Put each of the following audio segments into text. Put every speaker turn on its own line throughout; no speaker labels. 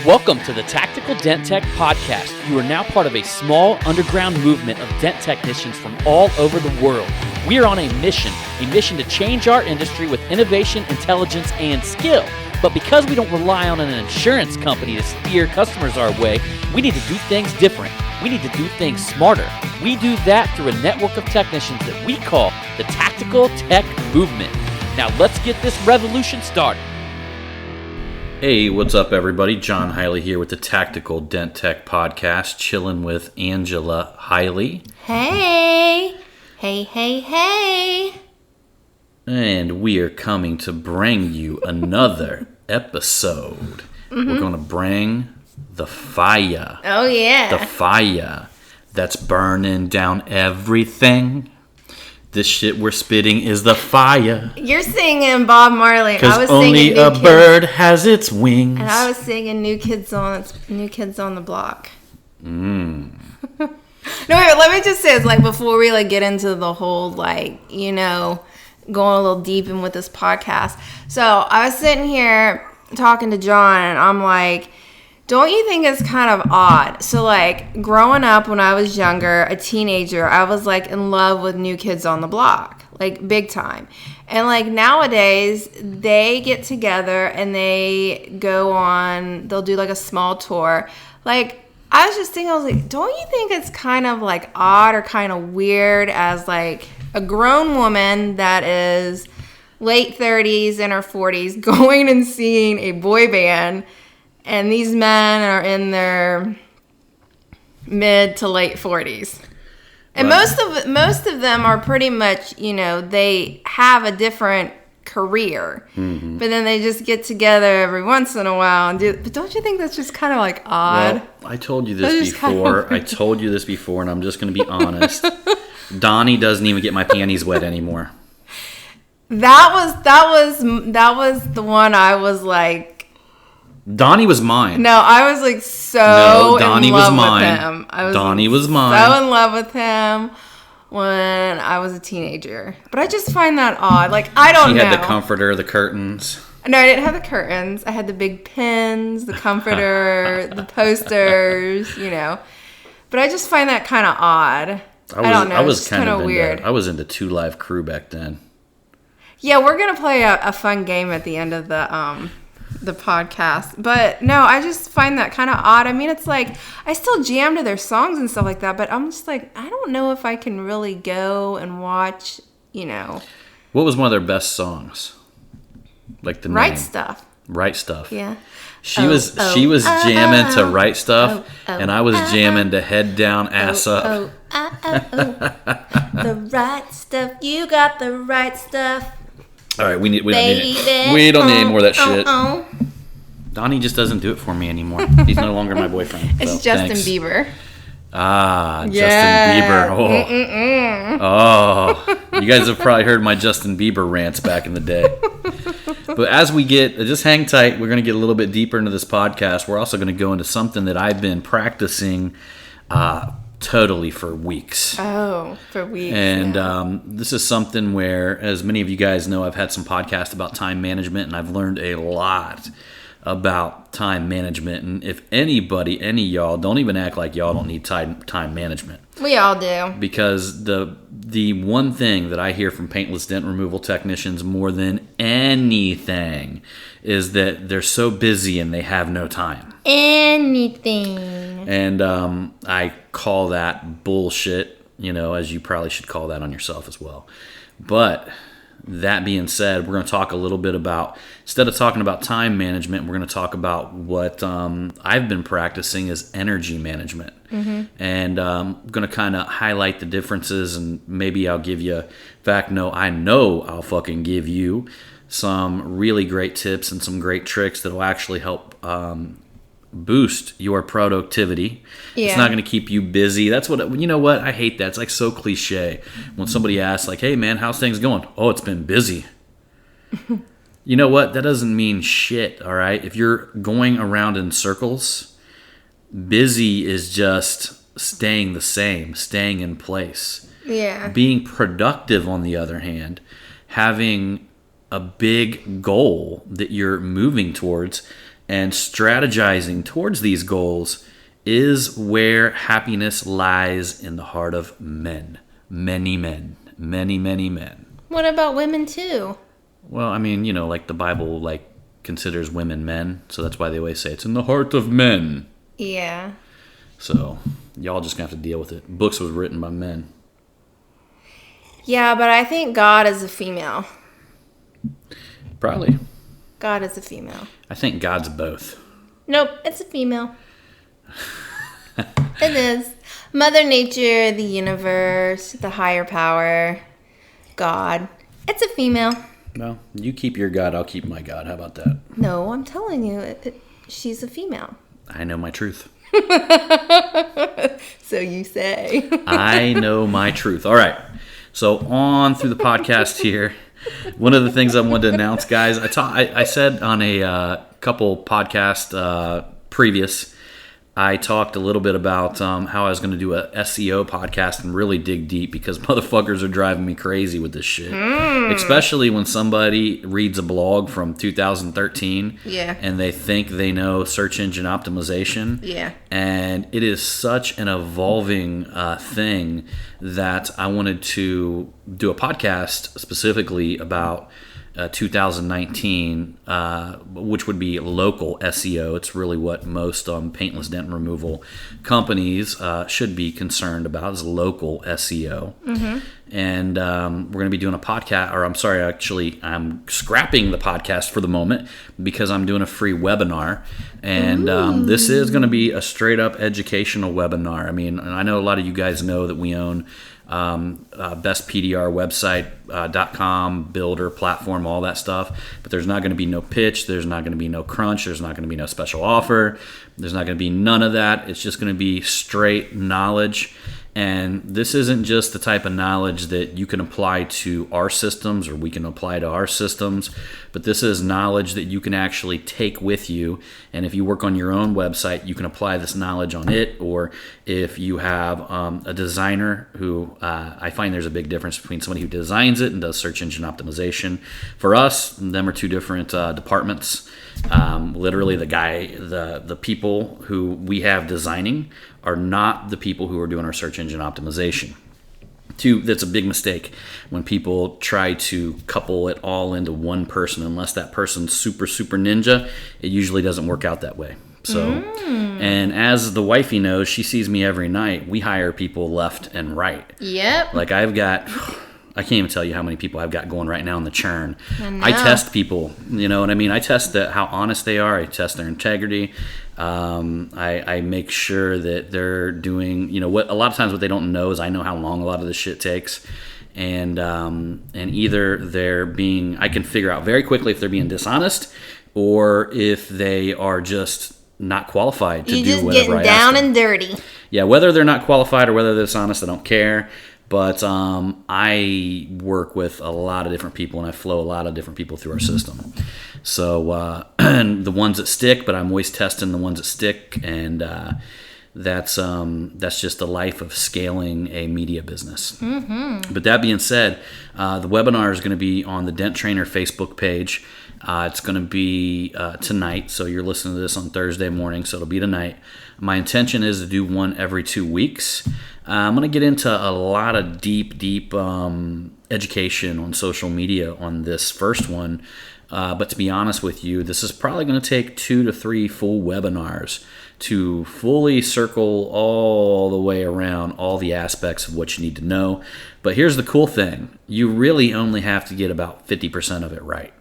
Welcome to the Tactical Dent Tech Podcast. You are now part of a small underground movement of dent technicians from all over the world. We are on a mission to change our industry with innovation, intelligence, and skill. But because we don't rely on an insurance company to steer customers our way, we need to do things different. We need to do things smarter. We do that through a network of technicians that we call the Tactical Tech Movement. Now let's get this revolution started.
Hey, what's up, everybody? John Hiley here with the Tactical Dent Tech Podcast, chilling with Angela Hiley.
Hey! Hey!
And we are coming to bring you another episode. We're going to bring the fire.
Oh, yeah.
The fire that's burning down everything. This shit we're spitting is the fire.
You're singing Bob Marley.
Because only a bird has its wings.
And I was singing New Kids on the Block. No, wait, let me just say, it's like before we get into the whole going a little deep in with this podcast. So I was sitting here talking to John, and I'm like, don't you think it's kind of odd? So, growing up when I was younger, a teenager, I was, in love with New Kids on the Block, big time. And, nowadays, they get together and they go on, they'll do, a small tour. I was just thinking, I was like, don't you think it's kind of, odd or kind of weird as, a grown woman that is late 30s and her 40s going and seeing a boy band, and these men are in their mid to late 40s. And right. most of them are pretty much, they have a different career. Mm-hmm. But then they just get together every once in a while and do. But don't you think that's just kind of odd?
Well, I told you this before. I told you this before, and I'm just going to be honest. Donnie doesn't even get my panties wet anymore.
That was the one I was like.
Donnie was mine.
No, I was Donnie in love was mine. With him.
Donnie was mine.
So in love with him when I was a teenager. But I just find that odd. I don't know.
She had the comforter, the curtains.
No, I didn't have the curtains. I had the big pins, the comforter, the posters, But I just find that kind of odd. I don't know.
I was kind of
weird.
I was into Two Live Crew back then.
Yeah, we're going to play a fun game at the end of the podcast. But no, I just find that kind of odd. I mean, it's I still jam to their songs and stuff like that, but I'm just I don't know if I can really go and watch,
What was one of their best songs? The
Right Stuff.
Right Stuff.
Yeah.
She was jamming to Right Stuff, and I was jamming to Head Down, Ass Up.
The right stuff. You got the right stuff.
All right, we don't need any more of that shit. Donnie just doesn't do it for me anymore. He's no longer my boyfriend.
It's Justin Bieber.
Ah, yeah. Justin Bieber. Oh, you guys have probably heard my Justin Bieber rants back in the day. But as we just hang tight, we're going to get a little bit deeper into this podcast. We're also going to go into something that I've been practicing totally for weeks.
Oh, for weeks.
And this is something where, as many of you guys know, I've had some podcasts about time management, and I've learned a lot about time management. And if any of y'all, don't even act like y'all don't need time management.
We all do.
Because the one thing that I hear from paintless dent removal technicians more than anything is that they're so busy and they have no time.
Anything.
And I call that bullshit, as you probably should call that on yourself as well. But that being said, we're going to talk a little bit about, instead of talking about time management, we're going to talk about what I've been practicing as energy management. Mm-hmm. And I'm going to kind of highlight the differences, and maybe I'll give you, I know I'll fucking give you some really great tips and some great tricks that will actually help boost your productivity. Yeah. It's not going to keep you busy. That's what, I hate that. It's so cliche when somebody asks hey man, how's things going? Oh, it's been busy. You know what? That doesn't mean shit. All right. If you're going around in circles, busy is just staying the same, staying in place.
Yeah.
Being productive, on the other hand, having a big goal that you're moving towards, And strategizing towards these goals is where happiness lies in the heart of men. Many men. Many, many men.
What about women too?
Well, I mean, like the Bible, considers women men. So that's why they always say it's in the heart of men.
Yeah.
So y'all just gonna have to deal with it. Books was written by men.
Yeah, but I think God is a female.
Probably.
God is a female.
I think God's both.
Nope, it's a female. It is. Mother Nature, the universe, the higher power, God. It's a female.
Well, you keep your God, I'll keep my God. How about that?
No, I'm telling you, she's a female.
I know my truth.
So you say.
I know my truth. All right. So on through the podcast here. One of the things I wanted to announce, guys, I said on a couple podcasts previous, I talked a little bit about how I was going to do a SEO podcast and really dig deep because motherfuckers are driving me crazy with this shit. Especially when somebody reads a blog from 2013 and they think they know search engine optimization.
Yeah.
And it is such an evolving thing that I wanted to do a podcast specifically about 2019, which would be local SEO. It's really what most paintless dent removal companies should be concerned about is local SEO. Mm-hmm. And we're going to be doing a podcast, or I'm sorry, actually, I'm scrapping the podcast for the moment because I'm doing a free webinar. And this is going to be a straight up educational webinar. I mean, I know a lot of you guys know that we own bestpdrwebsite.com, builder, platform, all that stuff. But there's not going to be no pitch. There's not going to be no crunch. There's not going to be no special offer. There's not going to be none of that. It's just going to be straight knowledge. And this isn't just the type of knowledge that you can apply to our systems or we can apply to our systems, but this is knowledge that you can actually take with you. And if you work on your own website, you can apply this knowledge on it. Or if you have a designer who I find there's a big difference between somebody who designs it and does search engine optimization. For us, them are two different departments. Literally the people who we have designing are not the people who are doing our search engine optimization. That's a big mistake when people try to couple it all into one person. Unless that person's super, super ninja, it usually doesn't work out that way. So, and as the wifey knows, she sees me every night. We hire people left and right.
Yep.
Like I can't even tell you how many people I've got going right now in the churn. I test people, you know what I mean? I test how honest they are. I test their integrity. I make sure that they're doing, what a lot of times what they don't know is I know how long a lot of this shit takes. And either I can figure out very quickly if they're being dishonest or if they are just not qualified to do whatever I ask them.
You're just getting down and dirty.
Yeah, whether they're not qualified or whether they're dishonest, I don't care. But I work with a lot of different people, and I flow a lot of different people through our system. So and the ones that stick, but I'm always testing the ones that stick, and that's just the life of scaling a media business. Mm-hmm. But that being said, the webinar is going to be on the Dent Trainer Facebook page. It's going to be tonight, so you're listening to this on Thursday morning, so it'll be tonight. My intention is to do one every 2 weeks. I'm going to get into a lot of deep education on social media on this first one. But to be honest with you, this is probably going to take 2 to 3 full webinars to fully circle all the way around all the aspects of what you need to know. But here's the cool thing. You really only have to get about 50% of it right.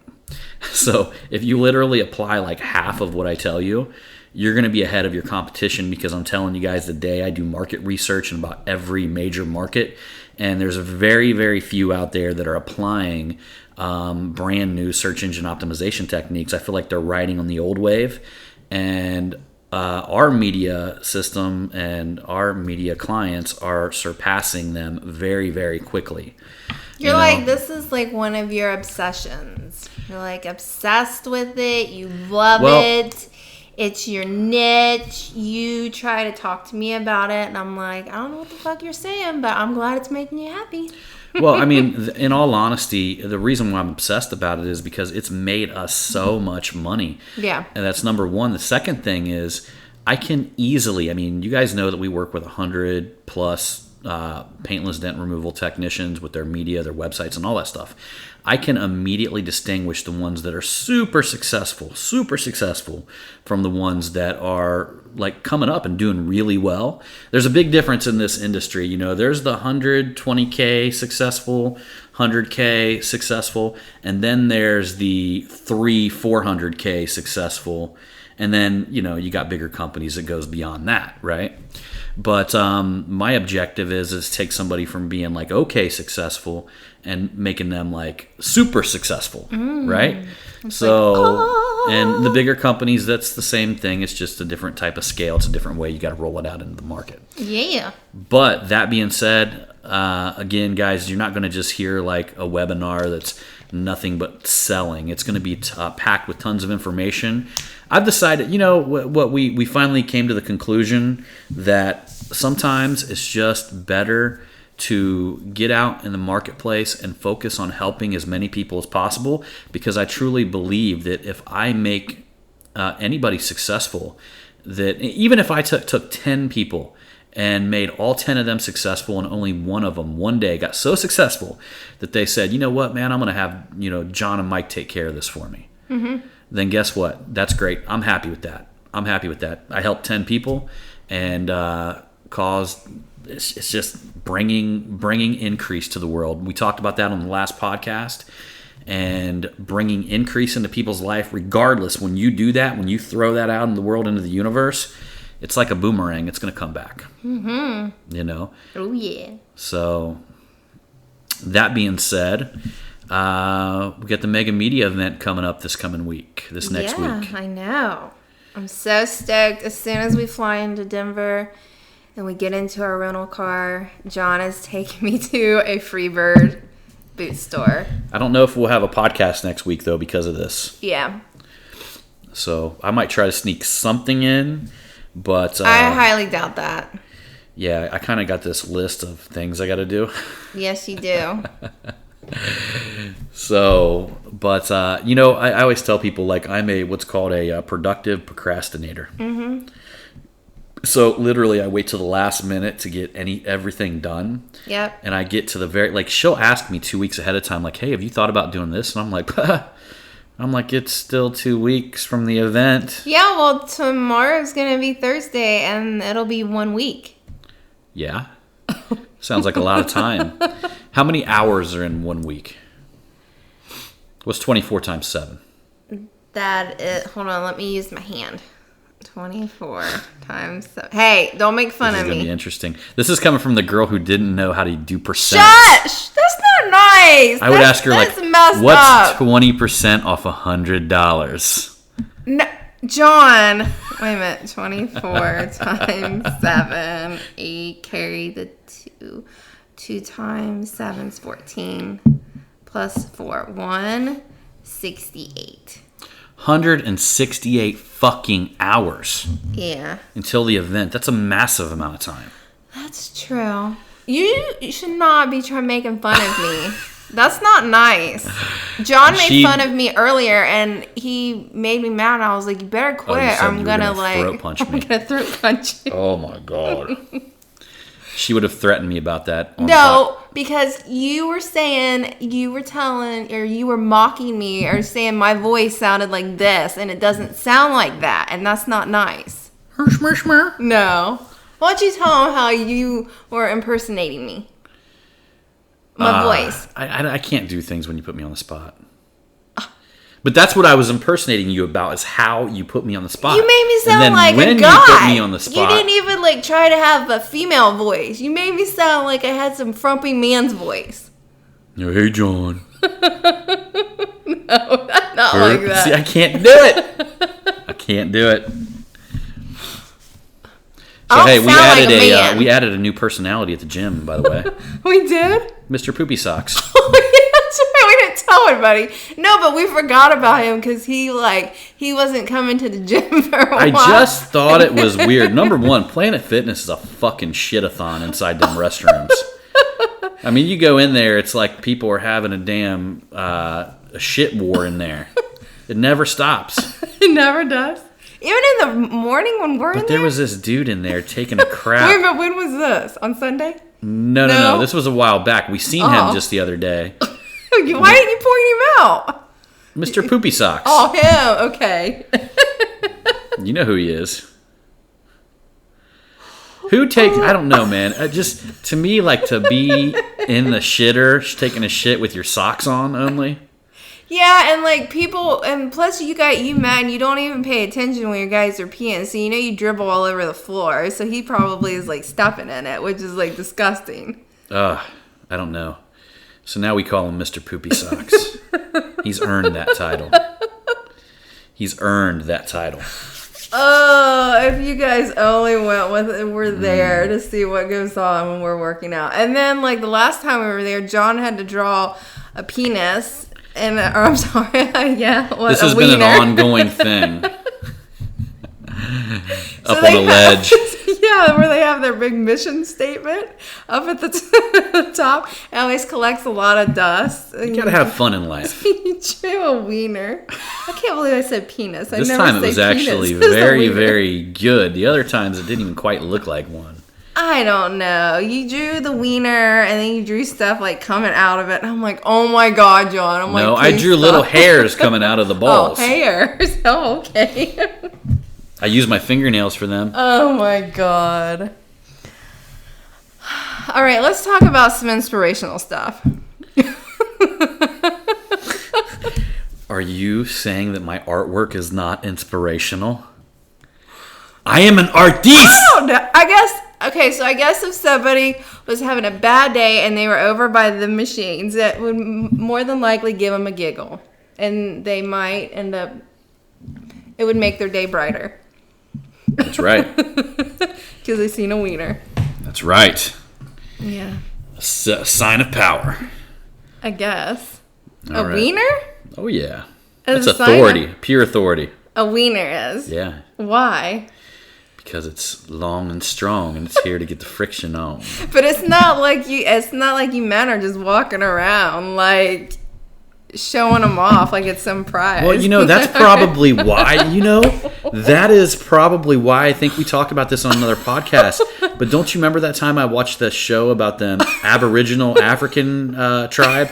So if you literally apply like half of what I tell you, you're going to be ahead of your competition because I'm telling you guys today I do market research in about every major market, and there's very, very few out there that are applying brand new search engine optimization techniques. I feel like they're riding on the old wave, and our media system and our media clients are surpassing them very, very quickly.
You're like, this is like one of your obsessions. You're like obsessed with it. You love it. It's your niche. You try to talk to me about it, and I'm like, I don't know what the fuck you're saying, but I'm glad it's making you happy.
Well, I mean, in all honesty, the reason why I'm obsessed about it is because it's made us so much money.
Yeah.
And that's number one. The second thing is I can easily, I mean, you guys know that we work with 100 plus paintless dent removal technicians with their media, their websites, and all that stuff. I can immediately distinguish the ones that are super successful from the ones that are like coming up and doing really well. There's a big difference in this industry. You know, there's the 120K successful, 100K successful, and then there's the 400K successful. And then, you know, you got bigger companies that goes beyond that, right? But my objective is take somebody from being like okay successful and making them like super successful, right? So, and the bigger companies, that's the same thing. It's just a different type of scale. It's a different way you got to roll it out into the market.
Yeah.
But that being said, again, guys, you're not going to just hear like a webinar that's nothing but selling. It's going to be packed with tons of information. I've decided, you know, what we finally came to the conclusion that sometimes it's just better to get out in the marketplace and focus on helping as many people as possible, because I truly believe that if I make anybody successful, that even if I took 10 people and made all 10 of them successful and only one of them one day got so successful that they said, you know what, man, I'm going to have, you know, John and Mike take care of this for me. Mm-hmm. Then guess what? That's great. I'm happy with that. I helped 10 people and it's just bringing increase to the world. We talked about that on the last podcast, and bringing increase into people's life regardless. When you do that, when you throw that out in the world, into the universe, it's like a boomerang. It's going to come back. Mm-hmm. You know?
Oh, yeah.
So, that being said, we got the Mega Media event coming up this next week.
Yeah, I know. I'm so stoked. As soon as we fly into Denver and we get into our rental car, John is taking me to a Freebird boot store.
I don't know if we'll have a podcast next week, though, because of this.
Yeah.
So, I might try to sneak something in. But
I highly doubt that.
Yeah, I kind of got this list of things I got to do.
Yes, you do.
So, but you know, I always tell people like I'm what's called a productive procrastinator. Mm-hmm. So literally, I wait till the last minute to get everything done.
Yep.
And I get to the very she'll ask me 2 weeks ahead of time, like, "Hey, have you thought about doing this?" And I'm like, it's still 2 weeks from the event.
Yeah, well, tomorrow's going to be Thursday, and it'll be 1 week.
Yeah. Sounds like a lot of time. How many hours are in 1 week? What's 24 times 7?
Hold on, let me use my hand. 24 times 7. Hey, don't make fun of me.
This is going to be interesting. This is coming from the girl who didn't know how to do percent.
Shush! That's not nice.
I would ask her, like, what's 20% off $100?
No, John. Wait a minute. 24 times 7. 8. Carry the 2. 2 times 7 is 14. Plus 4. 168.
168 fucking hours.
Yeah.
Until the event. That's a massive amount of time.
That's true. You should not be making fun of me. That's not nice. John made fun of me earlier, and he made me mad. And I was like, "You better quit.
I'm gonna throat punch me.
I'm gonna throat punch you."
Oh my god. She would have threatened me about that.
No, because you were mocking me or saying my voice sounded like this, and it doesn't sound like that, and that's not nice. No. Why don't you tell him how you were impersonating me? My voice.
I can't do things when you put me on the spot. But that's what I was impersonating you about, is how you put me on the spot.
You made me sound like a guy.
You put me on the spot,
you didn't even try to have a female voice. You made me sound like I had some frumpy man's voice.
Hey, John.
No, not like that.
See, I can't do it. I can't do it. So hey, we added a new personality at the gym, by the way.
We did?
Mr. Poopy Socks.
Oh, yeah, that's right. We didn't tell anybody. No, but we forgot about him because he wasn't coming to the gym for a while.
I just thought it was weird. Number one, Planet Fitness is a fucking shit-a-thon inside them restrooms. I mean, you go in there, it's like people are having a damn a shit war in there. It never stops.
It never does. Even in the morning when we're in there?
But there was this dude in there taking a crap.
Wait a minute, when was this? On Sunday?
No. This was a while back. We seen him just the other day.
Why didn't you point him out?
Mr. Poopy Socks.
Oh, him. Okay.
You know who he is. Who takes... I don't know, man. Just, to me, like, to be in the shitter, taking a shit with your socks on only...
Yeah, and like people, and plus you man, you don't even pay attention when your guys are peeing, so you dribble all over the floor. So he probably is like stepping in it, which is like disgusting.
I don't know. So now we call him Mr. Poopy Socks. He's earned that title.
Oh, if you guys only were there to see what goes on when we're working out. And then like the last time we were there, John had to draw a penis. And I'm sorry, yeah.
This has been an ongoing thing. Up on a ledge.
Yeah, where they have their big mission statement up at the top. It always collects a lot of dust.
You gotta have fun in life.
You drew a wiener. I can't believe I said penis.
This time it was actually very, very good. The other times it didn't even quite look like one.
I don't know. You drew the wiener, and then you drew stuff like coming out of it. And I'm like, oh my God, John.
No, I drew little hairs coming out of the balls.
Oh, hairs. Oh, okay.
I used my fingernails for them.
Oh my God. All right, let's talk about some inspirational stuff.
Are you saying that my artwork is not inspirational? I am an artiste!
I don't know. I guess if somebody was having a bad day and they were over by the machines, that would more than likely give them a giggle. And they might end up, it would make their day brighter.
That's right.
Because they seen a wiener.
That's right.
Yeah.
A sign of power.
I guess.
All right.
Wiener?
Oh, yeah.
As
That's
a sign
authority. Pure authority.
A wiener is?
Yeah.
Why?
Because it's long and strong and it's here to get the friction on.
But it's not like you men are just walking around like showing them off like it's some prize.
Well, that's probably why, that is probably why I think we talked about this on another podcast. But don't you remember that time I watched the show about the Aboriginal African tribe?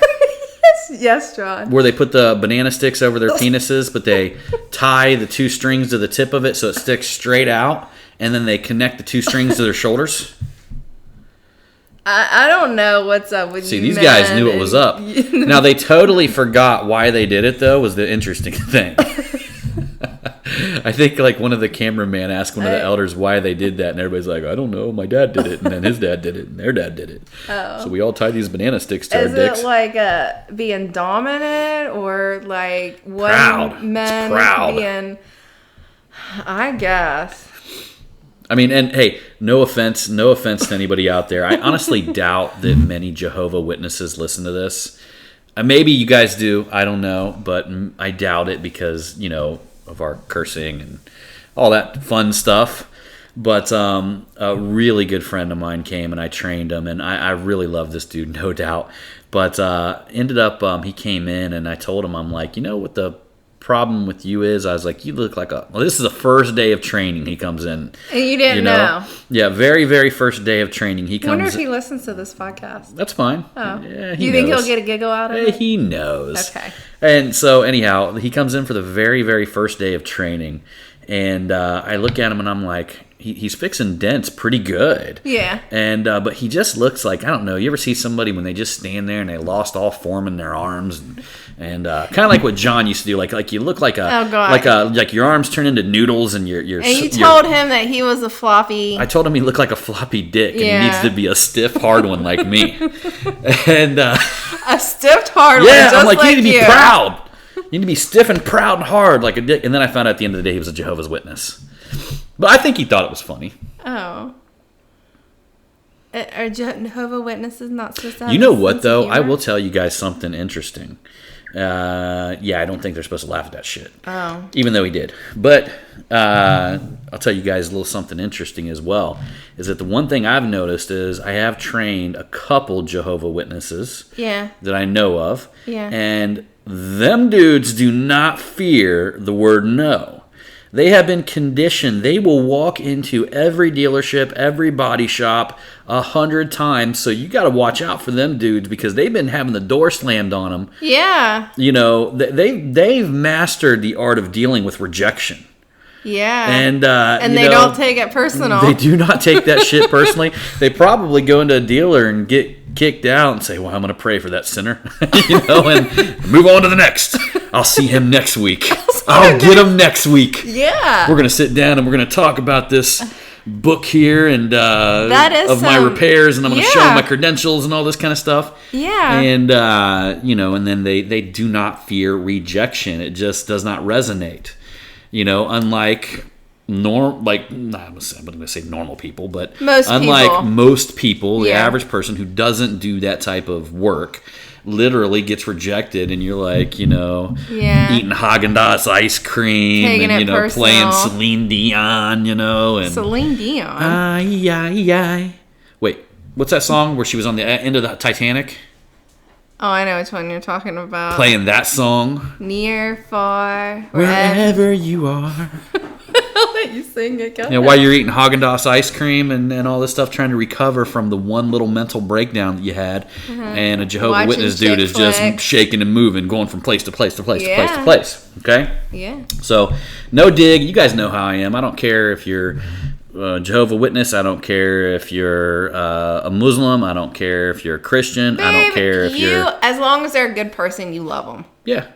Yes, John.
Where they put the banana sticks over their penises, but they tie the two strings to the tip of it so it sticks straight out, and then they connect the two strings to their shoulders.
I don't know what's up with you.
See, these guys knew what was up. Now, they totally forgot why they did it, though, was the interesting thing. I think, like, one of the cameramen asked one of the elders why they did that, and everybody's like, I don't know, my dad did it, and then his dad did it, and their dad did it. Oh. So we all tied these banana sticks to our dicks.
Is it like being dominant, or like what men being, I guess.
I mean, and hey, no offense to anybody out there. I honestly doubt that many Jehovah's Witnesses listen to this. Maybe you guys do, I don't know, but I doubt it because, of our cursing and all that fun stuff. But a really good friend of mine came and I trained him, and I really love this dude, no doubt. But ended up, he came in and I told him, I'm like, what the problem with you is? I was like, you look like this is the first day of training. He comes in.
And you didn't know?
Yeah, very, very first day of training. He comes.
I wonder if he listens to this podcast.
That's fine.
Oh.
Yeah,
you think he'll get a giggle out of it?
He knows.
Okay.
And so anyhow, he comes in for the very, very first day of training. And I look at him and I'm like, he's fixing dents pretty good.
Yeah.
And but he just looks like, I don't know, you ever see somebody when they just stand there and they lost all form in their arms and kind of like what John used to do, like you look like like your arms turn into noodles and your
And you told him that he was a floppy.
I told him he looked like a floppy dick and he needs to be a stiff hard one like me. And a
stiff hard one.
Yeah,
just
I'm like, you need to be
you.
proud. You need to be stiff and proud and hard like a dick. And then I found out at the end of the day he was a Jehovah's Witness. But I think he thought it was funny.
Oh. Are Jehovah's Witnesses not supposed to have
You know what, though?
humor?
I will tell you guys something interesting. Yeah, I don't think they're supposed to laugh at that shit.
Oh.
Even though he did. But I'll tell you guys a little something interesting as well. Is that the one thing I've noticed is I have trained a couple Jehovah Witnesses
Yeah.
that I know of.
Yeah.
And them dudes do not fear the word no. They have been conditioned. They will walk into every dealership, every body shop 100 times. So you got to watch out for them dudes because they've been having the door slammed on them.
Yeah.
You know, they've mastered the art of dealing with rejection.
Yeah.
And
they don't take it personal.
They do not take that shit personally. They probably go into a dealer and get kicked out and say, well, I'm going to pray for that sinner, and move on to the next. I'll see him next week. I'll get him next week.
Yeah.
We're going to sit down and we're going to talk about this book here and
that is
of my repairs, and I'm going to show him my credentials and all this kind of stuff.
Yeah.
And, and then they do not fear rejection. It just does not resonate. Unlike I'm going to say normal people, but unlike most people, the average person who doesn't do that type of work literally gets rejected, and you're like, eating Haagen-Dazs ice cream,
taking
and playing Celine Dion, and
Celine Dion.
Wait, what's that song where she was on the end of the Titanic?
Oh, I know which one you're talking about.
Playing that song.
Near, far,
wherever you are.
I'll let you sing it.
While you're eating Haagen-Dazs ice cream and all this stuff, trying to recover from the one little mental breakdown that you had, and a Jehovah's Witness dude is just shaking and moving, going from place to place to place to place to place. Okay?
Yeah.
So, no dig. You guys know how I am. I don't care if you're Jehovah's Witness. I don't care if you're a Muslim. I don't care if you're a Christian.
Babe,
I don't care if you're...
As long as they're a good person, you love them.
Yeah.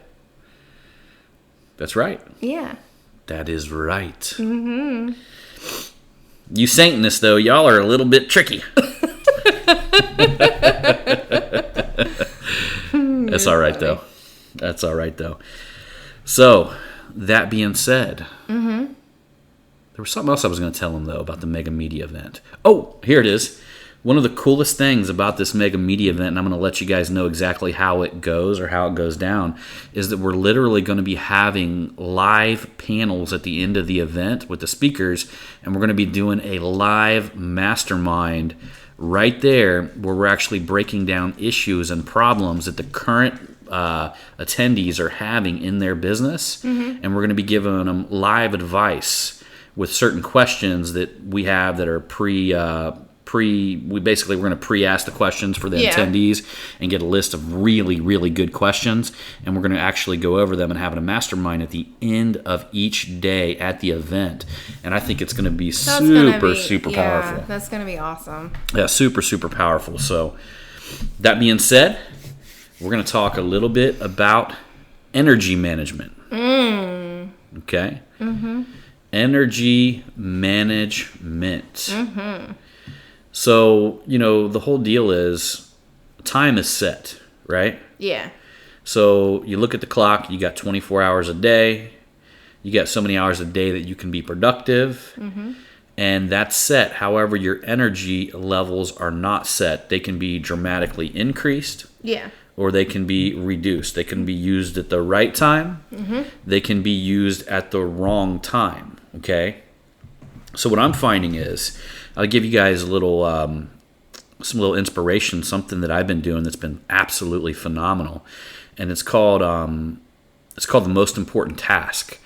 That's right.
Yeah.
That is right. Mm-hmm. You Satanists, though, y'all are a little bit tricky. That's all right, though. That's all right, though. So, that being said, there was something else I was going to tell him, though, about the Mega Media event. Oh, here it is. One of the coolest things about this Mega Media event, and I'm going to let you guys know exactly how it goes or how it goes down, is that we're literally going to be having live panels at the end of the event with the speakers, and we're going to be doing a live mastermind right there where we're actually breaking down issues and problems that the current attendees are having in their business, and we're going to be giving them live advice with certain questions that we have that are we're going to pre-ask the questions for the attendees and get a list of really, really good questions, and we're going to actually go over them and have a mastermind at the end of each day at the event. And I think it's going to be super powerful.
That's going to be awesome.
Yeah, super powerful. So that being said, we're going to talk a little bit about energy management. Okay? Energy management. So, the whole deal is time is set, right?
Yeah.
So you look at the clock, you got 24 hours a day. You got so many hours a day that you can be productive. And that's set. However, your energy levels are not set. They can be dramatically increased.
Yeah.
Or they can be reduced. They can be used at the right time. They can be used at the wrong time. Okay? So what I'm finding is, I'll give you guys a little, some little inspiration, something that I've been doing that's been absolutely phenomenal, and it's called the Most Important Task.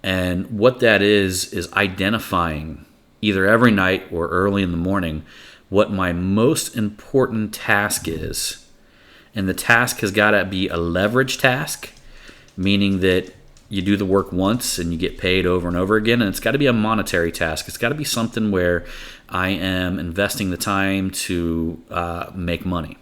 And what that is identifying either every night or early in the morning what my most important task is, and the task has got to be a leverage task, meaning that you do the work once and you get paid over and over again, and it's got to be a monetary task. It's got to be something where I am investing the time to make money.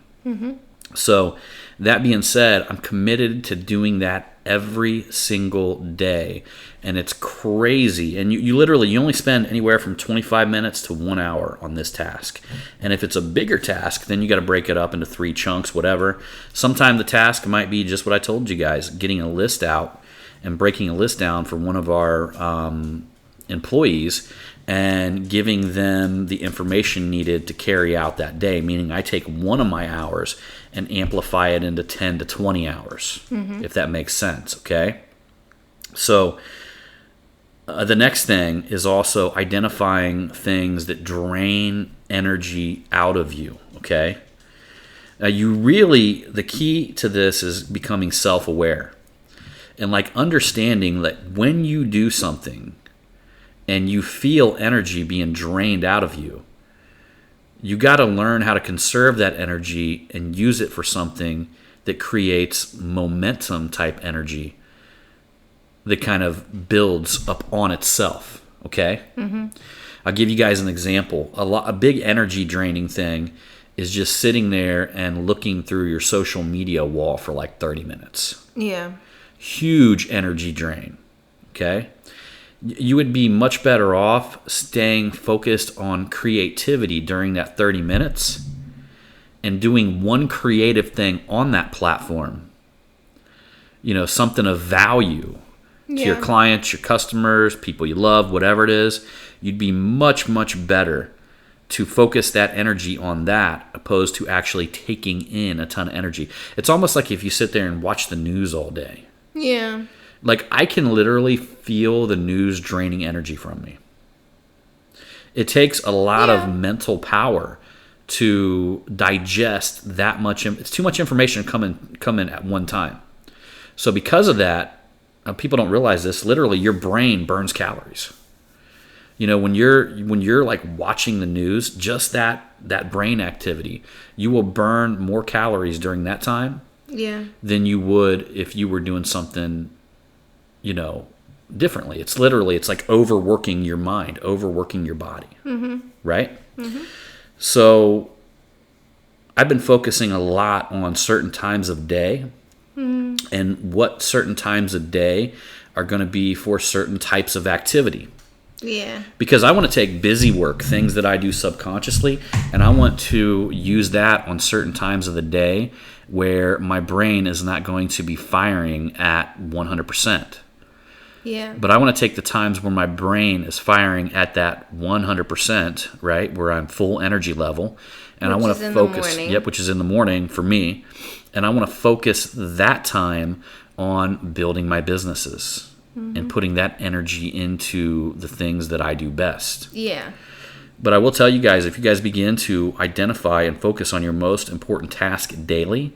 So that being said, I'm committed to doing that every single day, and it's crazy. And you literally only spend anywhere from 25 minutes to 1 hour on this task. And if it's a bigger task, then you got to break it up into 3 chunks, whatever. Sometimes the task might be just what I told you guys, getting a list out and breaking a list down for one of our employees and giving them the information needed to carry out that day. Meaning I take one of my hours and amplify it into 10 to 20 hours, if that makes sense, okay? So the next thing is also identifying things that drain energy out of you, okay? Now the key to this is becoming self-aware. And like understanding that when you do something and you feel energy being drained out of you, you got to learn how to conserve that energy and use it for something that creates momentum type energy that kind of builds up on itself, okay? I'll give you guys an example. A big energy draining thing is just sitting there and looking through your social media wall for like 30 minutes.
Yeah.
Huge energy drain, okay? You would be much better off staying focused on creativity during that 30 minutes and doing one creative thing on that platform, something of value to your clients, your customers, people you love, whatever it is. You'd be much, much better to focus that energy on that opposed to actually taking in a ton of energy. It's almost like if you sit there and watch the news all day.
Yeah.
Like I can literally feel the news draining energy from me. It takes a lot of mental power to digest that much. It's too much information come in at one time. So because of that, people don't realize this. Literally, your brain burns calories. When you're like watching the news, just that brain activity, you will burn more calories during that time than you would if you were doing something, differently. It's like overworking your mind, overworking your body, right? So I've been focusing a lot on certain times of day and what certain times of day are going to be for certain types of activity.
Yeah.
Because I want to take busy work, things that I do subconsciously, and I want to use that on certain times of the day where my brain is not going to be firing at 100%.
Yeah.
But I want to take the times where my brain is firing at that 100%, right, where I'm full energy level, and I want to focus. Which is in the morning for me, and I want to focus that time on building my businesses and putting that energy into the things that I do best.
Yeah.
But I will tell you guys, if you guys begin to identify and focus on your most important task daily,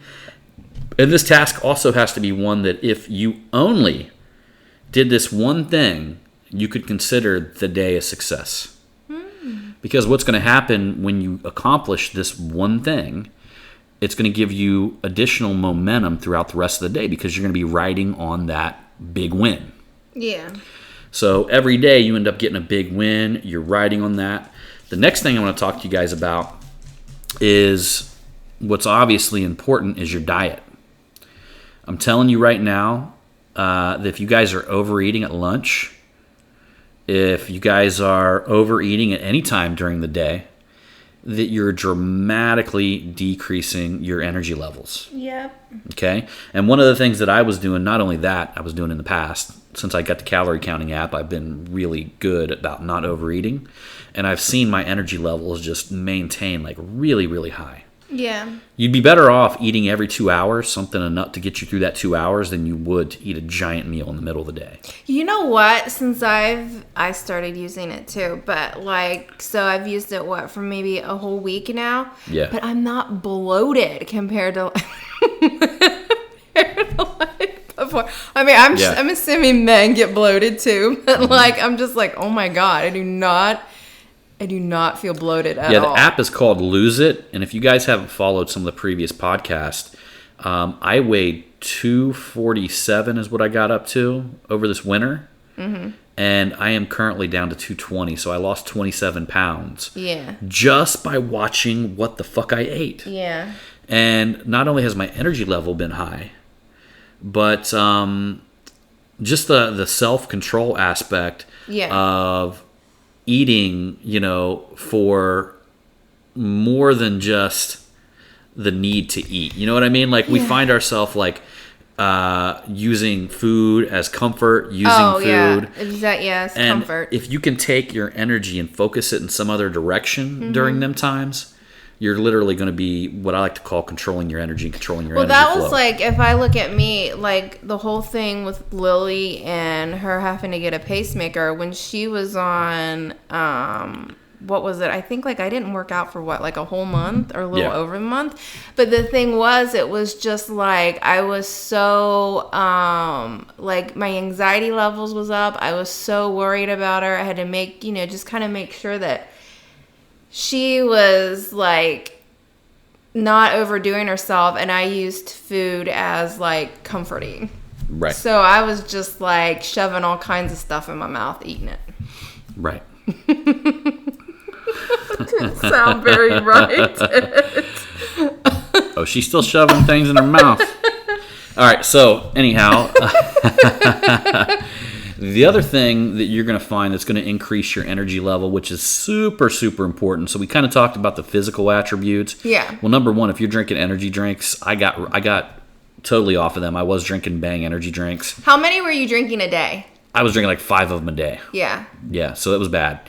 and this task also has to be one that if you only did this one thing, you could consider the day a success. Because what's going to happen when you accomplish this one thing, it's going to give you additional momentum throughout the rest of the day because you're going to be riding on that big win.
Yeah.
So every day you end up getting a big win. You're riding on that. The next thing I want to talk to you guys about is what's obviously important is your diet. I'm telling you right now that if you guys are overeating at lunch, if you guys are overeating at any time during the day, that you're dramatically decreasing your energy levels.
Yep.
Okay? And one of the things that I was doing, not only that, I was doing in the past, since I got the calorie counting app, I've been really good about not overeating. And I've seen my energy levels just maintain like really, really high.
Yeah.
You'd be better off eating every 2 hours, something enough to get you through that 2 hours, than you would to eat a giant meal in the middle of the day.
You know what? Since I started using it too, but so I've used it for maybe a whole week now.
Yeah.
But I'm not bloated compared to before. I mean, I'm assuming men get bloated too, but I'm just like, oh my God, I do not feel bloated at all.
Yeah, the app is called Lose It, and if you guys haven't followed some of the previous podcasts, I weighed 247 is what I got up to over this winter, and I am currently down to 220, so I lost 27 pounds.
Yeah. Just
by watching what the fuck I ate.
Yeah.
And not only has my energy level been high, but just the self-control aspect of eating, for more than just the need to eat. You know what I mean? We find ourselves using food as comfort, using food.
Yes,
and
comfort.
if you can take your energy and focus it in some other direction during them times, you're literally going to be what I like to call controlling your energy and controlling your energy flow.
Well, that was like, if I look at me, like the whole thing with Lily and her having to get a pacemaker when she was on, what was it? I think like I didn't work out for like a whole month or a little over a month. But the thing was, it was just like, I was so, like my anxiety levels was up. I was so worried about her. I had to make, just kind of make sure that she was like not overdoing herself, and I used food as like comforting.
Right.
So I was just like shoving all kinds of stuff in my mouth, eating it.
Right.
Didn't sound very right.
Oh, she's still shoving things in her mouth. All right. So anyhow, the other thing that you're going to find that's going to increase your energy level, which is super, super important. So we kind of talked about the physical attributes.
Yeah.
Well, number one, if you're drinking energy drinks, I got totally off of them. I was drinking Bang energy drinks.
How many were you drinking a day?
I was drinking like 5 of them a day.
Yeah.
Yeah, so that was bad.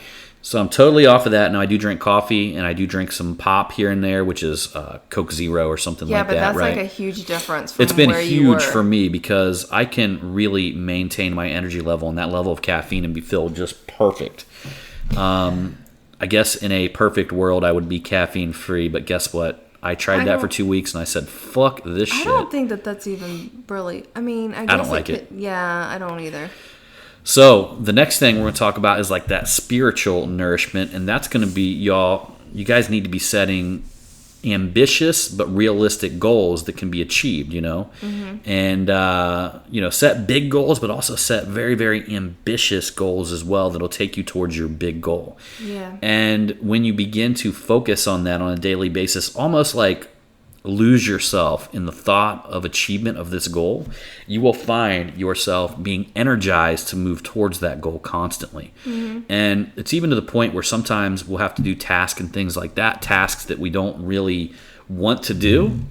So I'm totally off of that. Now I do drink coffee, and I do drink some pop here and there, which is Coke Zero or something like that.
Yeah, but that's
right?
like a huge difference from
It's been
where you were.
huge for me because I can really maintain my energy level and that level of caffeine and be filled just perfect. I guess in a perfect world, I would be caffeine free, but guess what? I tried that for 2 weeks and I said, fuck this shit.
I don't think that that's even really, I mean, I guess
don't like it.
Yeah, I don't either.
So the next thing we're going to talk about is like that spiritual nourishment, and that's going to be, you guys need to be setting ambitious but realistic goals that can be achieved, and set big goals, but also set very, very ambitious goals as well that'll take you towards your big goal.
Yeah.
And when you begin to focus on that on a daily basis, almost like lose yourself in the thought of achievement of this goal, you will find yourself being energized to move towards that goal constantly. And it's even to the point where sometimes we'll have to do tasks and things like that, tasks that we don't really want to do.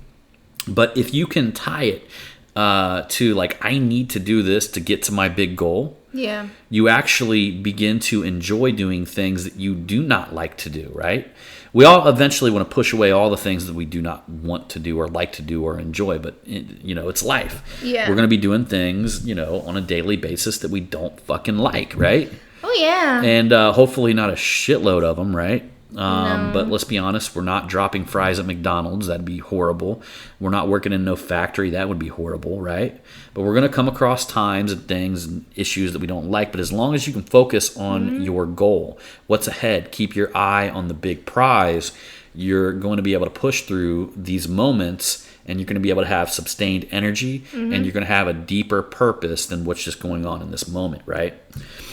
But if you can tie it to like, I need to do this to get to my big goal,
Yeah.
you actually begin to enjoy doing things that you do not like to do, right? We all eventually want to push away all the things that we do not want to do or like to do or enjoy, but it's life.
Yeah.
We're going to be doing things, on a daily basis that we don't fucking like, right?
Oh, yeah.
And hopefully not a shitload of them, right?
No.
But let's be honest, we're not dropping fries at McDonald's. That'd be horrible. We're not working in no factory. That would be horrible, right? But we're going to come across times and things and issues that we don't like. But as long as you can focus on your goal, what's ahead, keep your eye on the big prize, you're going to be able to push through these moments, and you're going to be able to have sustained energy, and you're going to have a deeper purpose than what's just going on in this moment, right?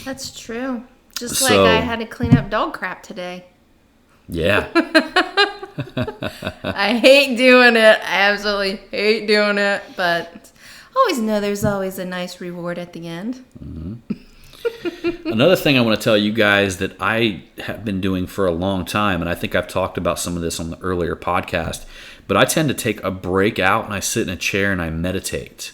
That's true. Just
So-
like I had to clean up dog crap today.
Yeah.
I hate doing it. I absolutely hate doing it. But always know there's always a nice reward at the end.
Another thing I want to tell you guys that I have been doing for a long time, and I think I've talked about some of this on the earlier podcast, but I tend to take a break out and I sit in a chair and I meditate.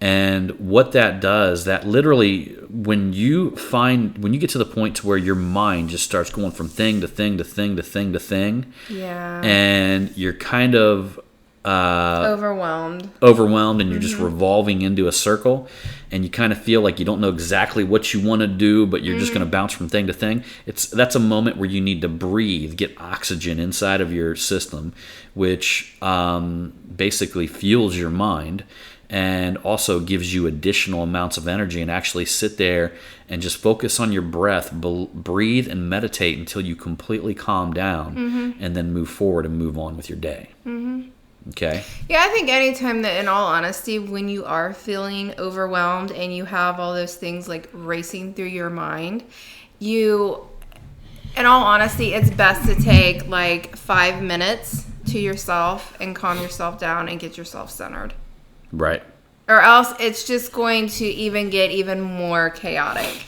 And what that does, that literally, when you get to the point to where your mind just starts going from thing to thing to thing to thing to thing,
Yeah.
and you're kind of
Overwhelmed.
and you're just revolving into a circle, and you kind of feel like you don't know exactly what you want to do, but you're just going to bounce from thing to thing. That's a moment where you need to breathe, get oxygen inside of your system, which basically fuels your mind and also gives you additional amounts of energy, and actually sit there and just focus on your breath, breathe and meditate until you completely calm down, and then move forward and move on with your day. Okay.
Yeah, I think anytime that, in all honesty, when you are feeling overwhelmed and you have all those things like racing through your mind, in all honesty, it's best to take like 5 minutes to yourself and calm yourself down and get yourself centered.
Right.
Or else it's just going to get even more chaotic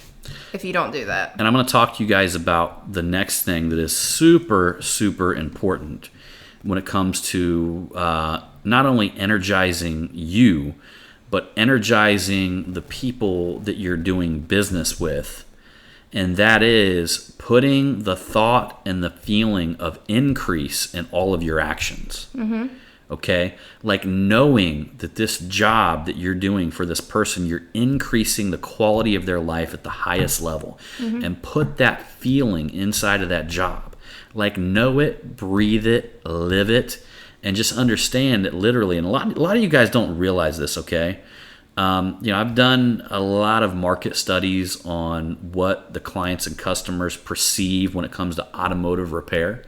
if you don't do that.
And I'm going to talk to you guys about the next thing that is super, super important when it comes to not only energizing you, but energizing the people that you're doing business with. And that is putting the thought and the feeling of increase in all of your actions. Mm-hmm. Okay? Like knowing that this job that you're doing for this person, you're increasing the quality of their life at the highest level. Mm-hmm. And put that feeling inside of that job. Like know it, breathe it, live it, and just understand that literally, and a lot of you guys don't realize this, okay? I've done a lot of market studies on what the clients and customers perceive when it comes to automotive repair.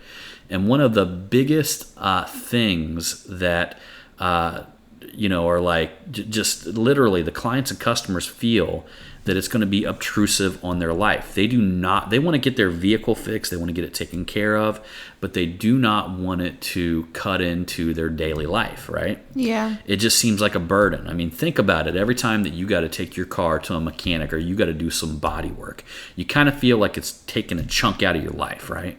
And one of the biggest things that, are like just literally the clients and customers feel that it's going to be obtrusive on their life. They want to get their vehicle fixed. They want to get it taken care of, but they do not want it to cut into their daily life, right?
Yeah.
It just seems like a burden. I mean, think about it. Every time that you got to take your car to a mechanic or you got to do some body work, you kind of feel like it's taking a chunk out of your life, right?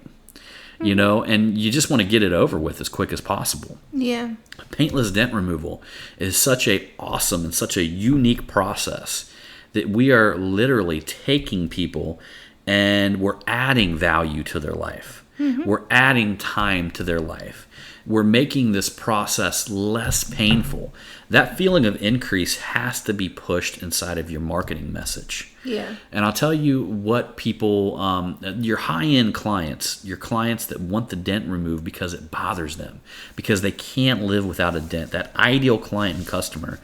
Mm-hmm. And you just want to get it over with as quick as possible.
Yeah.
Paintless dent removal is such a awesome and such a unique process that we are literally taking people and we're adding value to their life. Mm-hmm. We're adding time to their life. We're making this process less painful. That feeling of increase has to be pushed inside of your marketing message.
Yeah.
And I'll tell you what people, your high-end clients, your clients that want the dent removed because it bothers them, because they can't live without a dent, that ideal client and customer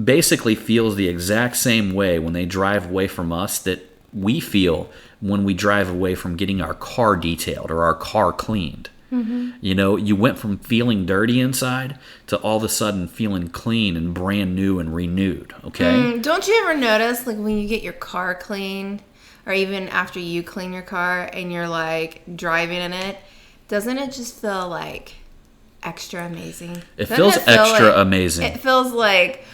basically feels the exact same way when they drive away from us that we feel when we drive away from getting our car detailed or our car cleaned. Mm-hmm. You went from feeling dirty inside to all of a sudden feeling clean and brand new and renewed, okay?
Don't you ever notice, like, when you get your car cleaned, or even after you clean your car and you're, like, driving in it, doesn't it just feel, like, extra amazing?
It feels extra amazing.
It feels like...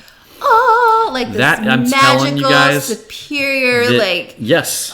like this
that, I'm
magical,
telling you guys,
superior,
yes,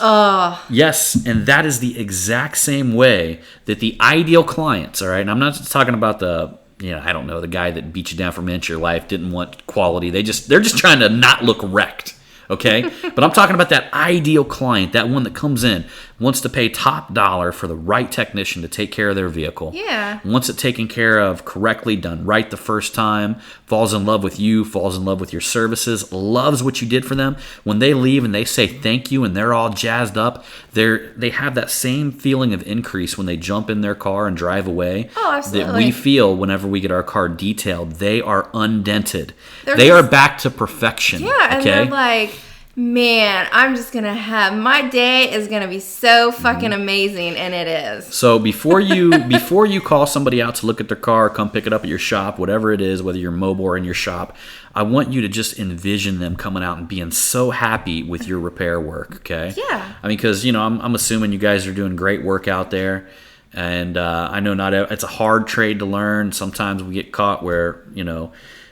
and that is the exact same way that the ideal clients, all right, and I'm not just talking about the, the guy that beat you down for an inch of your life, didn't want quality, they're just trying to not look wrecked, okay, but I'm talking about that ideal client, that one that comes in, wants to pay top dollar for the right technician to take care of their vehicle.
Yeah.
Wants it taken care of correctly, done right the first time, falls in love with you, falls in love with your services, loves what you did for them. When they leave and they say thank you and they're all jazzed up, they have that same feeling of increase when they jump in their car and drive away.
Oh, absolutely.
That we feel whenever we get our car detailed. They are undented. They are back to perfection.
Yeah, and they're like, man, I'm just going to have, my day is going to be so fucking amazing, and it is.
So before you call somebody out to look at their car, come pick it up at your shop, whatever it is, whether you're mobile or in your shop, I want you to just envision them coming out and being so happy with your repair work, okay?
Yeah.
I mean, because, I'm assuming you guys are doing great work out there, and I know it's a hard trade to learn. Sometimes we get caught where,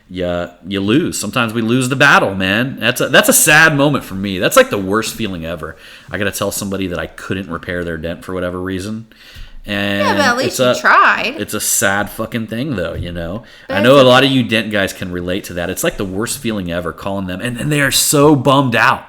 you lose. Sometimes we lose the battle, man. That's a sad moment for me. That's like the worst feeling ever. I got to tell somebody that I couldn't repair their dent for whatever reason. And
yeah, but at least you tried.
It's a sad fucking thing, though, I know a lot of you dent guys can relate to that. It's like the worst feeling ever calling them, and they are so bummed out.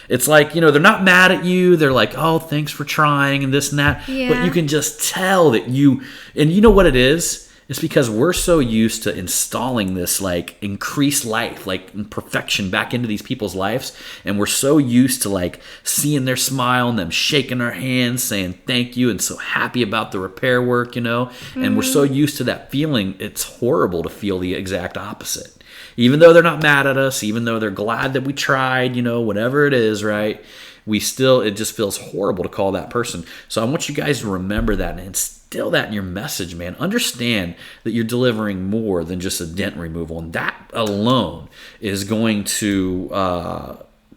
It's like, they're not mad at you. They're like, oh, thanks for trying and this and that.
Yeah.
But you can just tell that and you know what it is? It's because we're so used to installing this like increased life, like perfection back into these people's lives. And we're so used to like seeing their smile and them shaking our hands, saying thank you and so happy about the repair work, And we're so used to that feeling. It's horrible to feel the exact opposite. Even though they're not mad at us, even though they're glad that we tried, whatever it is, right? It just feels horrible to call that person. So I want you guys to remember that and instill that in your message, man. Understand that you're delivering more than just a dent removal. And that alone is going to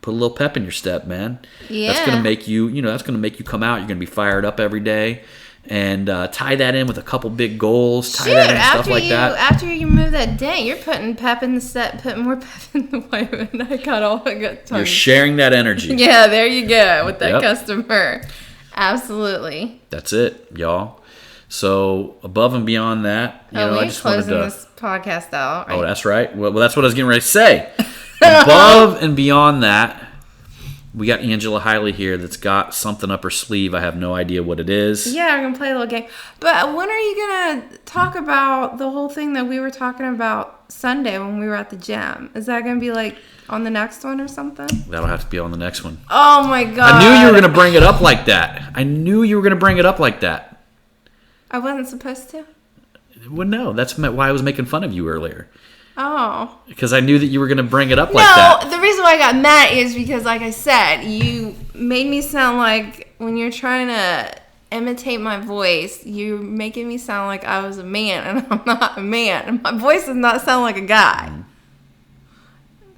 put a little pep in your step, man.
Yeah.
That's going to make you, that's going to make you come out. You're going to be fired up every day. And tie that in with a couple big goals. Stuff like that.
After you remove that dent, you're putting pep in the step, putting more pep in the pipe. And I got
You're sharing that energy.
Yeah, there you go with that customer. Absolutely.
That's it, y'all. So above and beyond that, I
we're
just wanted
closing
to.
this podcast out. Right?
Oh, that's right. Well, that's what I was getting ready to say. Above and beyond that, we got Angela Hiley here that's got something up her sleeve. I have no idea what it is.
Yeah, we're going to play a little game. But when are you going to talk about the whole thing that we were talking about Sunday when we were at the gym? Is that going to be like on the next one or something?
That'll have to be on the next one.
Oh my God.
I knew you were going to bring it up like that.
I wasn't supposed to?
Well, no, that's why I was making fun of you earlier.
Oh.
Because I knew that you were going to bring it up like that.
No, the reason why I got mad is because, like I said, you made me sound like when you're trying to imitate my voice, you're making me sound like I was a man, and I'm not a man. And my voice does not sound like a guy.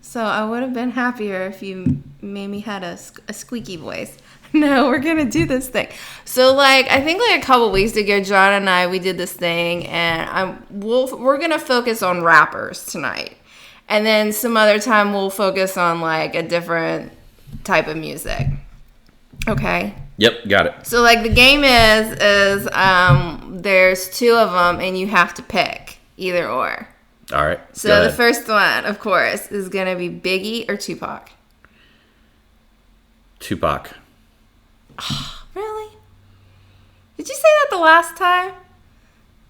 So I would have been happier if you made me had a squeaky voice. No, we're going to do this thing. So, I think a couple weeks ago, John and I, we did this thing, and we're going to focus on rappers tonight. And then some other time, we'll focus on, a different type of music. Okay?
Yep, got it.
So, the game is there's two of them, and you have to pick either or.
All right.
So, the first one, of course, is going to be Biggie or Tupac.
Tupac.
Really? Did you say that the last time?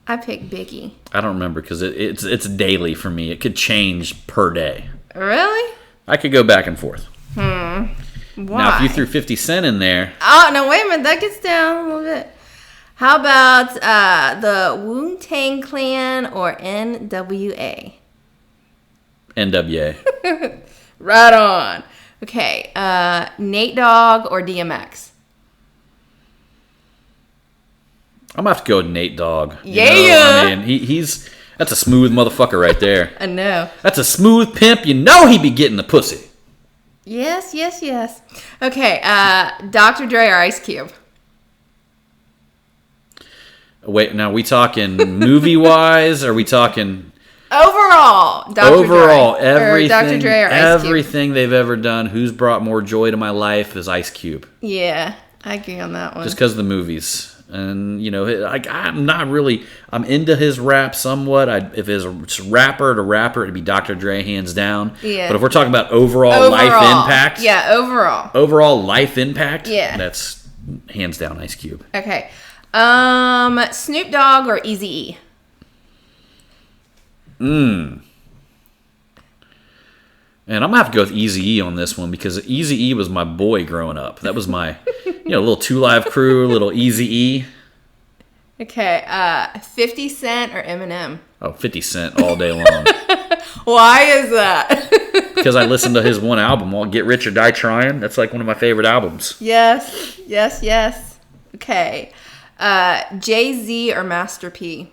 I picked Biggie.
I don't remember because it's daily for me. It could change per day.
Really?
I could go back and forth.
Why?
Now, if you threw 50 Cent in there...
Oh, no, wait a minute. That gets down a little bit. How about the Wu-Tang Clan or NWA?
NWA.
Right on. Okay, Nate Dogg or DMX?
I'm going to have to go with Nate Dogg.
Yeah!
He's... That's a smooth motherfucker right there.
I know.
That's a smooth pimp. You know he be getting the pussy.
Yes. Okay, Dr. Dre or Ice Cube?
Wait, now, we talking movie-wise? Or are we talking...
Overall,
everything,
Dr. Dre or Ice Cube?
Everything they've ever done, who's brought more joy to my life is Ice Cube.
Yeah, I agree on that one.
Just because of the movies. And, I'm into his rap somewhat. If it's rapper to rapper, it'd be Dr. Dre, hands down.
Yeah.
But if we're talking about overall life impact.
Yeah, overall.
Overall life impact.
Yeah.
That's hands down Ice Cube.
Okay. Snoop Dogg or Eazy-E?
And I'm going to have to go with Eazy-E on this one because Eazy-E was my boy growing up. That was my, little 2 Live Crew, little Eazy-E.
Okay, 50 Cent or Eminem?
Oh, 50 Cent all day long.
Why is that?
Because I listened to his one album, Get Rich or Die Trying. That's one of my favorite albums.
Yes. Okay, Jay-Z or Master P?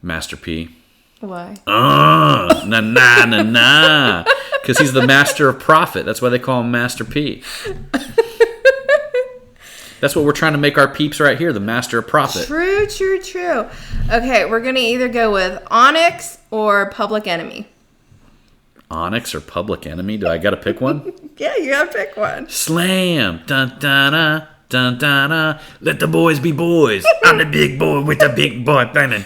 Master P.
Why?
Nah. Because he's the master of profit. That's why they call him Master P. That's what we're trying to make our peeps right here, the master of profit.
True. Okay, we're going to either go with Onyx or Public Enemy.
Onyx or Public Enemy? Do I got to pick one?
Yeah, you got to pick one.
Slam. Dun-dun-na, dun-dun-na. Let the boys be boys. I'm the big boy with the big boy banging.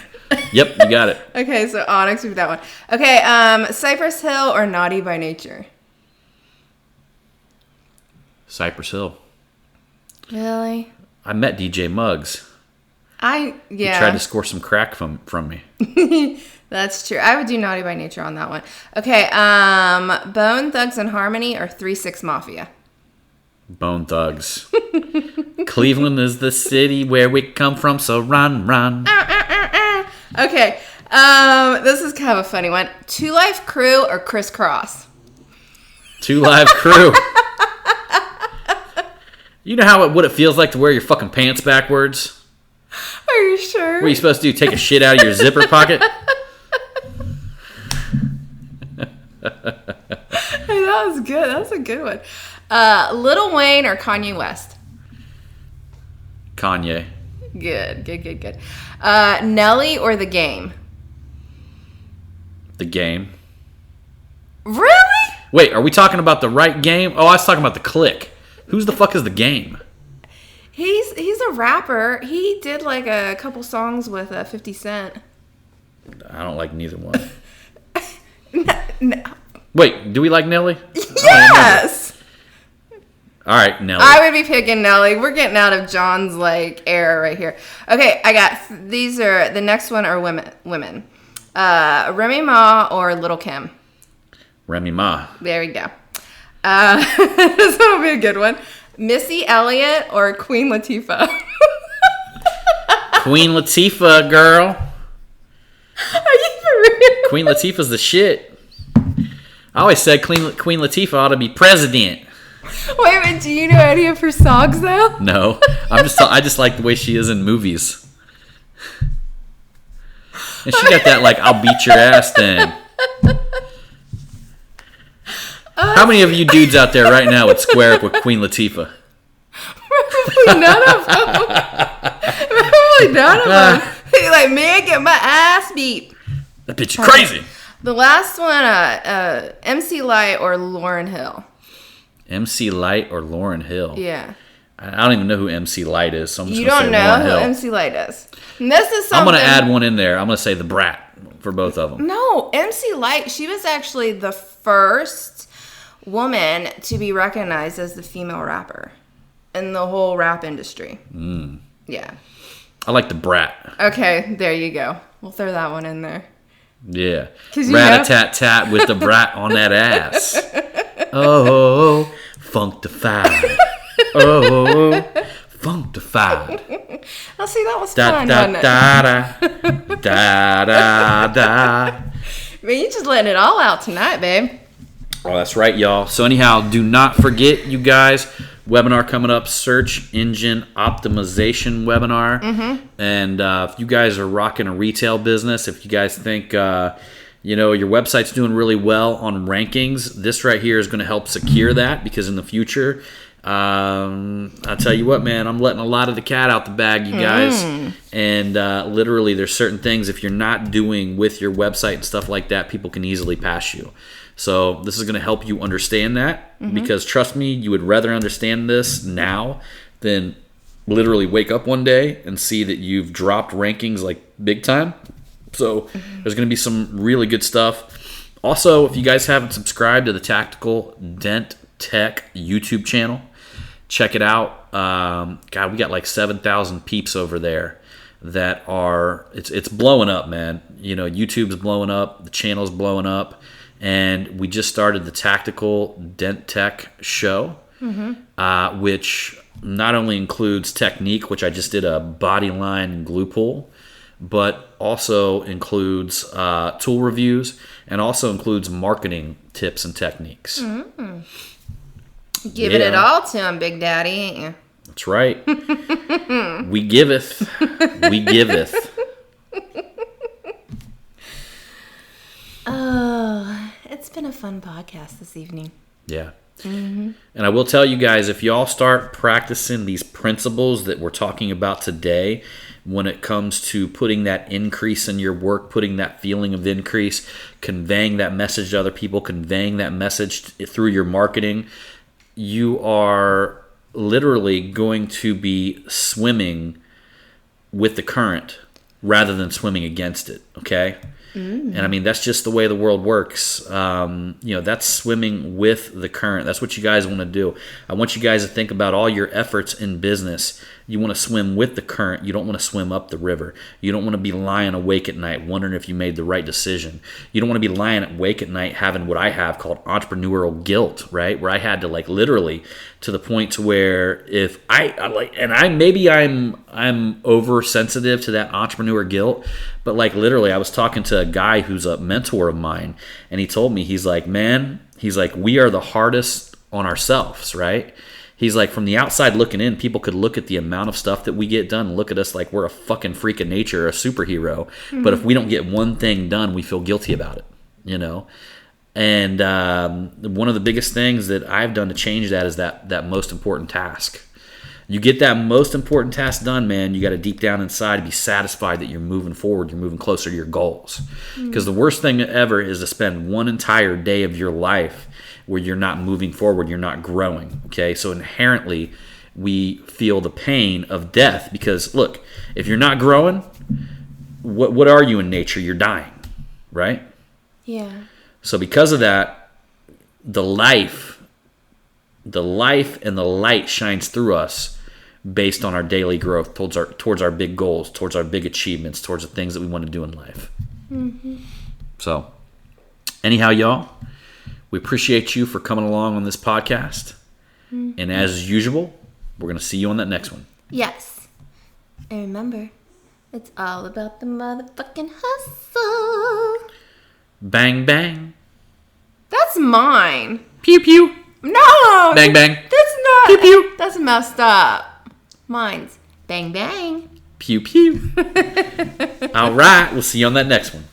Yep, you got it.
Okay, so Onyx with that one. Okay, Cypress Hill or Naughty by Nature?
Cypress Hill.
Really?
I met DJ Muggs.
Yeah.
He tried to score some crack from me.
That's true. I would do Naughty by Nature on that one. Okay, Bone Thugs and Harmony or 3-6 Mafia?
Bone Thugs. Cleveland is the city where we come from, so run.
Okay, this is kind of a funny one. 2 Live Crew or Criss Cross?
2 Live Crew. You know what it feels like to wear your fucking pants backwards?
Are you sure?
What are you supposed to do? Take a shit out of your zipper pocket?
Hey, that was good. That was a good one. Lil Wayne or Kanye West?
Kanye.
Good. Nelly or The Game?
The Game.
Really?
Wait, are we talking about the right game? Oh, I was talking about The Click. Who's the fuck is The Game?
He's a rapper. He did like a couple songs with 50 Cent.
I don't like neither one.
No.
Wait, do we like Nelly?
Yes.
All right, Nelly.
I would be picking Nelly. We're getting out of John's like era right here. Okay, I got these are the next one are women. Remy Ma or Little Kim.
Remy Ma.
There we go. This one will be a good one. Missy Elliott or Queen Latifah.
Queen Latifah, girl.
Are you for real?
Queen Latifah's the shit. I always said Queen Latifah ought to be president.
Wait a minute, do you know any of her songs though?
No, I just like the way she is in movies. And she got that like I'll beat your ass thing. How many of you dudes out there right now would square up with Queen Latifah?
Probably none of them. Probably none of them. He's like, man, get my ass beat.
That bitch is crazy.
The last one, MC Lyte or Lauryn Hill.
MC Lyte or Lauryn Hill?
Yeah.
I don't even know who MC Lyte is, so I'm just
You
going to
don't
say
know
Lauryn
who
Hill.
MC Lyte is. And this is something.
I'm going to add one in there. I'm going to say The Brat for both of them.
No, MC Lyte, she was actually the first woman to be recognized as the female rapper in the whole rap industry. Yeah.
I like The Brat.
Okay, there you go. We'll throw that one in there.
Yeah.
'Cause you
Rat-a-tat-tat with The Brat on that ass. Oh, functified. Oh, functified.
Oh, see, that was
Da
fun,
da
wasn't it?
da da da da.
Man, you just letting it all out tonight, babe.
Oh, that's right, y'all. So anyhow, do not forget, you guys, webinar coming up, search engine optimization webinar. And if you guys are rocking a retail business, if you guys think your website's doing really well on rankings, this right here is going to help secure that, because in the future, I'll tell you what, man, I'm letting a lot of the cat out the bag, you guys. And literally, there's certain things, if you're not doing with your website and stuff like that, people can easily pass you. So this is going to help you understand that, because trust me, you would rather understand this now than literally wake up one day and see that you've dropped rankings like big time. So there's going to be some really good stuff. Also, if you guys haven't subscribed to the Tactical Dent Tech YouTube channel, check it out. God, we got like 7,000 peeps over there that are, it's blowing up, man. YouTube's blowing up, the channel's blowing up. And we just started the Tactical Dent Tech show, which not only includes technique, which I just did a body line glue pull, but also includes tool reviews, and also includes marketing tips and techniques.
Giving it all to him, Big Daddy, ain't you?
That's right. We giveth. We giveth.
Oh, it's been a fun podcast this evening.
Yeah. And I will tell you guys, if y'all start practicing these principles that we're talking about today, when it comes to putting that increase in your work, putting that feeling of increase, conveying that message to other people, conveying that message through your marketing, you are literally going to be swimming with the current rather than swimming against it, okay? And I mean, that's just the way the world works. That's swimming with the current. That's what you guys want to do. I want you guys to think about all your efforts in business. You want to swim with the current. You don't want to swim up the river. You don't want to be lying awake at night wondering if you made the right decision. You don't want to be lying awake at night having what I have called entrepreneurial guilt, right? Where I had to literally to the point to where if I'm oversensitive to that entrepreneur guilt, but literally I was talking to a guy who's a mentor of mine, and he told me, he's like, we are the hardest on ourselves, right? He's like, from the outside looking in, people could look at the amount of stuff that we get done and look at us like we're a fucking freak of nature, a superhero. But if we don't get one thing done, we feel guilty about it, And one of the biggest things that I've done to change that is that most important task. You get that most important task done, man, you got to deep down inside be satisfied that you're moving forward, you're moving closer to your goals. Because the worst thing ever is to spend one entire day of your life where you're not moving forward, you're not growing, okay? So inherently, we feel the pain of death. Because look, if you're not growing, what are you in nature? You're dying, right?
Yeah.
So because of that, the life and the light shines through us based on our daily growth towards our big goals, towards our big achievements, towards the things that we want to do in life. Mm-hmm. So anyhow, y'all, we appreciate you for coming along on this podcast. Mm-hmm. And as usual, we're going to see you on that next one.
Yes. And remember, it's all about the motherfucking hustle.
Bang, bang.
That's mine.
Pew, pew.
No.
Bang, bang.
That's not.
Pew, pew.
That's messed up. Mine's bang, bang.
Pew, pew. All right. We'll see you on that next one.